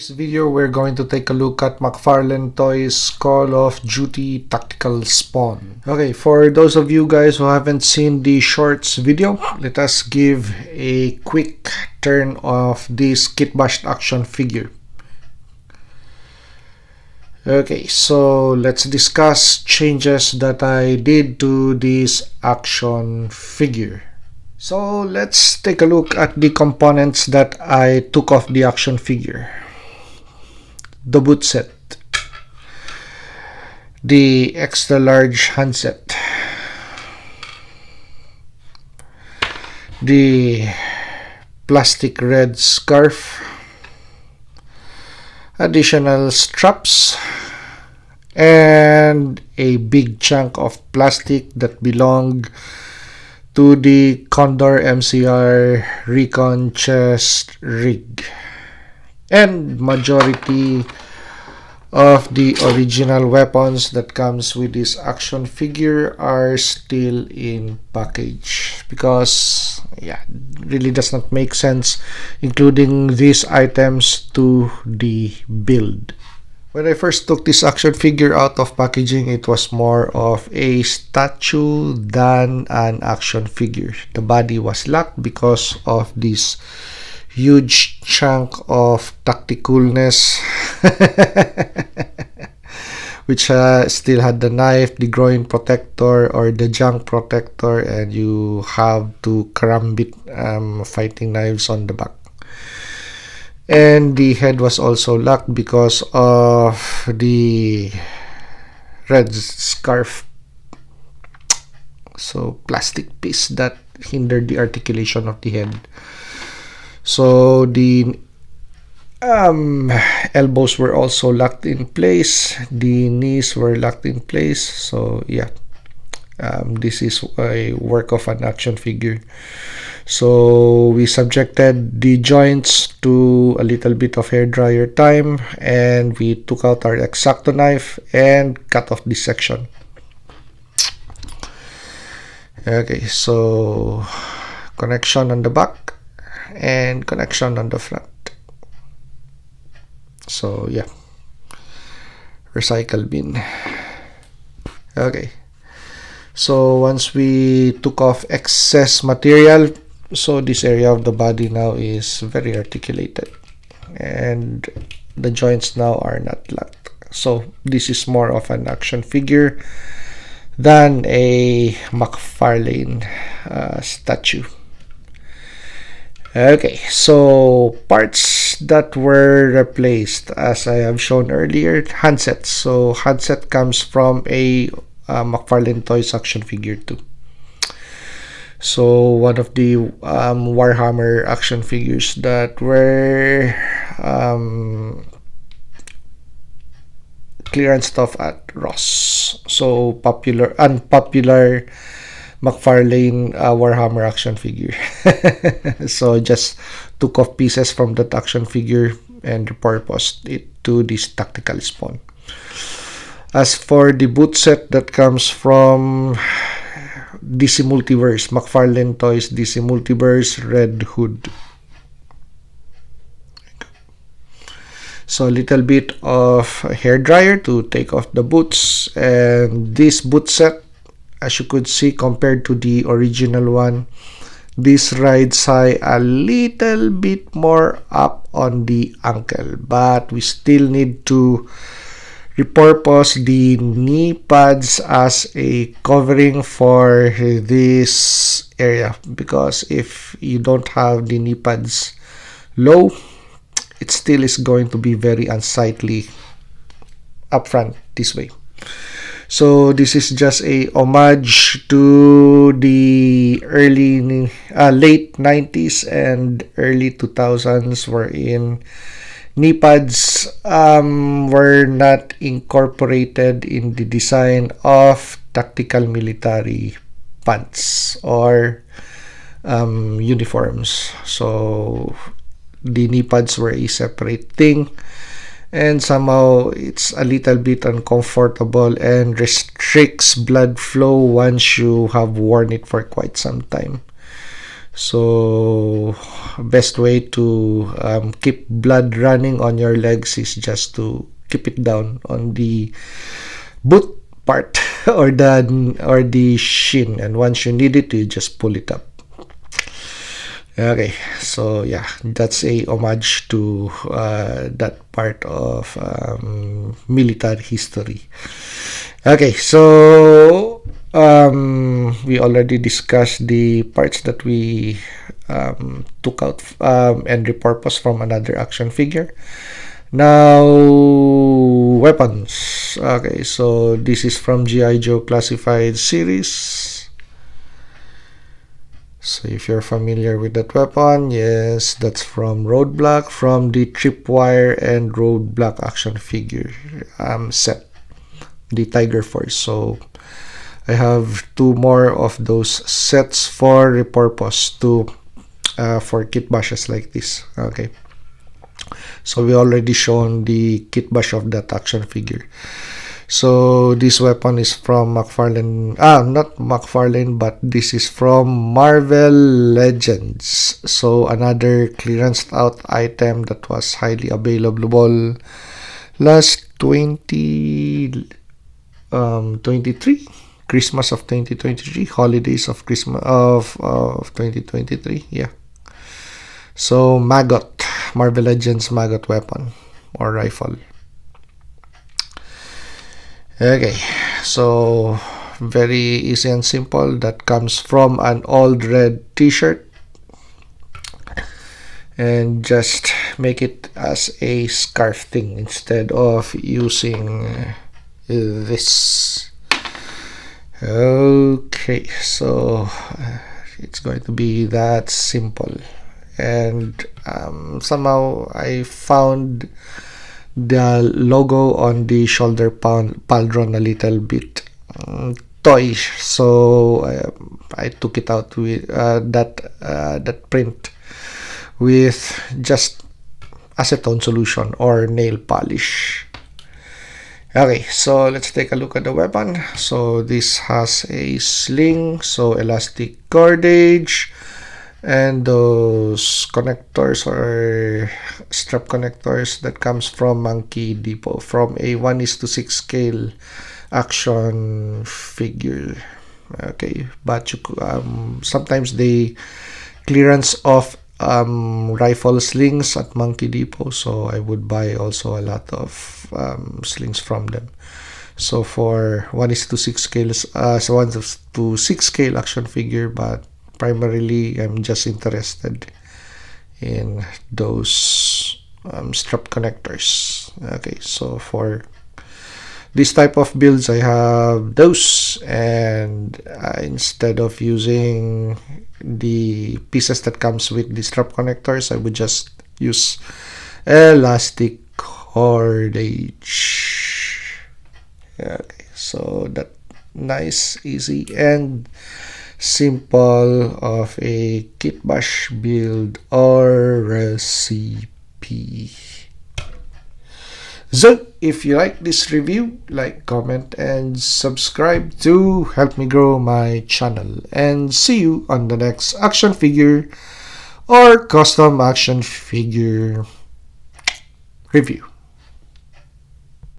This video we're going to take a look at Mcfarlane Toys Call of Duty Tactical Spawn. Okay, for those of you guys who haven't seen the shorts video, let us give a quick turn of this Kitbash action figure. Okay, so let's discuss changes that I did to this action figure. So let's take a look at the components that I took off the action figure. The boot set, the extra large handset, the plastic red scarf, additional straps, and a big chunk of plastic that belonged to the Condor MCR Recon chest rig. And majority of the original weapons that comes with this action figure are still in package, because yeah, it really does not make sense including these items to the build. When I first took this action figure out of packaging, it was more of a statue than an action figure. The body was locked because of this huge chunk of tacticalness which still had the knife, the groin protector or the junk protector, and you have to karambit fighting knives on the back. And the head was also locked because of the red scarf, so plastic piece that hindered the articulation of the head. So the elbows were also locked in place, the knees were locked in place. So yeah, this is a work of an action figure. So we subjected the joints to a little bit of hair dryer time, and we took out our X-Acto knife and cut off this section. Okay, so connection on the back and connection on the front. So yeah, recycle bin. Okay, so once we took off excess material, so this area of the body now is very articulated and the joints now are not locked. So this is more of an action figure than a Mcfarlane statue. Okay, so parts that were replaced, as I have shown earlier, handsets. So handset comes from a Mcfarlane Toys action figure too. So one of the Warhammer action figures that were clearance stuff at Ross. So unpopular Mcfarlane Warhammer action figure. So just took off pieces from that action figure and repurposed it to this tactical spawn. As for the boot set that comes from DC Multiverse, Mcfarlane Toys DC Multiverse Red Hood. So a little bit of hair dryer to take off the boots, and this boot set, as you could see, compared to the original one, this rides high a little bit more up on the ankle, but we still need to repurpose the knee pads as a covering for this area, because if you don't have the knee pads low, it still is going to be very unsightly up front this way. So this is just a homage to the late 90s and early 2000s, wherein knee pads were not incorporated in the design of tactical military pants or uniforms. So the knee pads were a separate thing, and somehow it's a little bit uncomfortable and restricts blood flow once you have worn it for quite some time. So best way to keep blood running on your legs is just to keep it down on the boot part or the shin, and once you need it, you just pull it up. Okay, so yeah, that's a homage to that part of military history. Okay, so we already discussed the parts that we took out and repurposed from another action figure. Now, weapons. Okay, so this is from G.I. Joe Classified series. So if you're familiar with that weapon, yes, that's from Roadblock, from the Tripwire and Roadblock action figure set, the Tiger Force. So I have two more of those sets for repurpose for kitbashes like this. Okay, so we already shown the kitbash of that action figure. So this weapon is from Mcfarlane, not Mcfarlane, but this is from Marvel Legends. So another clearanced out item that was highly available last 2023, Christmas of 2023, holidays of Christmas of 2023. Yeah. So Maggot, Marvel Legends Maggot weapon or rifle. Okay, so very easy and simple. That comes from an old red t-shirt, and just make it as a scarf thing instead of using this. Okay, so it's going to be that simple. And somehow I found the logo on the shoulder pauldron a little bit toy, so I took it out with that print with just acetone solution or nail polish. Okay, so let's take a look at the weapon. So this has a sling, so elastic cordage, and those connectors or strap connectors that comes from Monkey Depot, from a 1:6 scale action figure. Okay, but you sometimes they clearance of rifle slings at Monkey Depot, so I would buy also a lot of slings from them. So for 1:6 scales, so 1:6 scale action figure, but primarily I'm just interested in those strap connectors. Okay, so for this type of builds I have those, and instead of using the pieces that comes with the strap connectors, I would just use elastic cordage. Okay, so that nice, easy, and simple of a kitbash build or recipe. So if you like this review, like, comment, and subscribe to help me grow my channel, and see you on the next action figure or custom action figure review.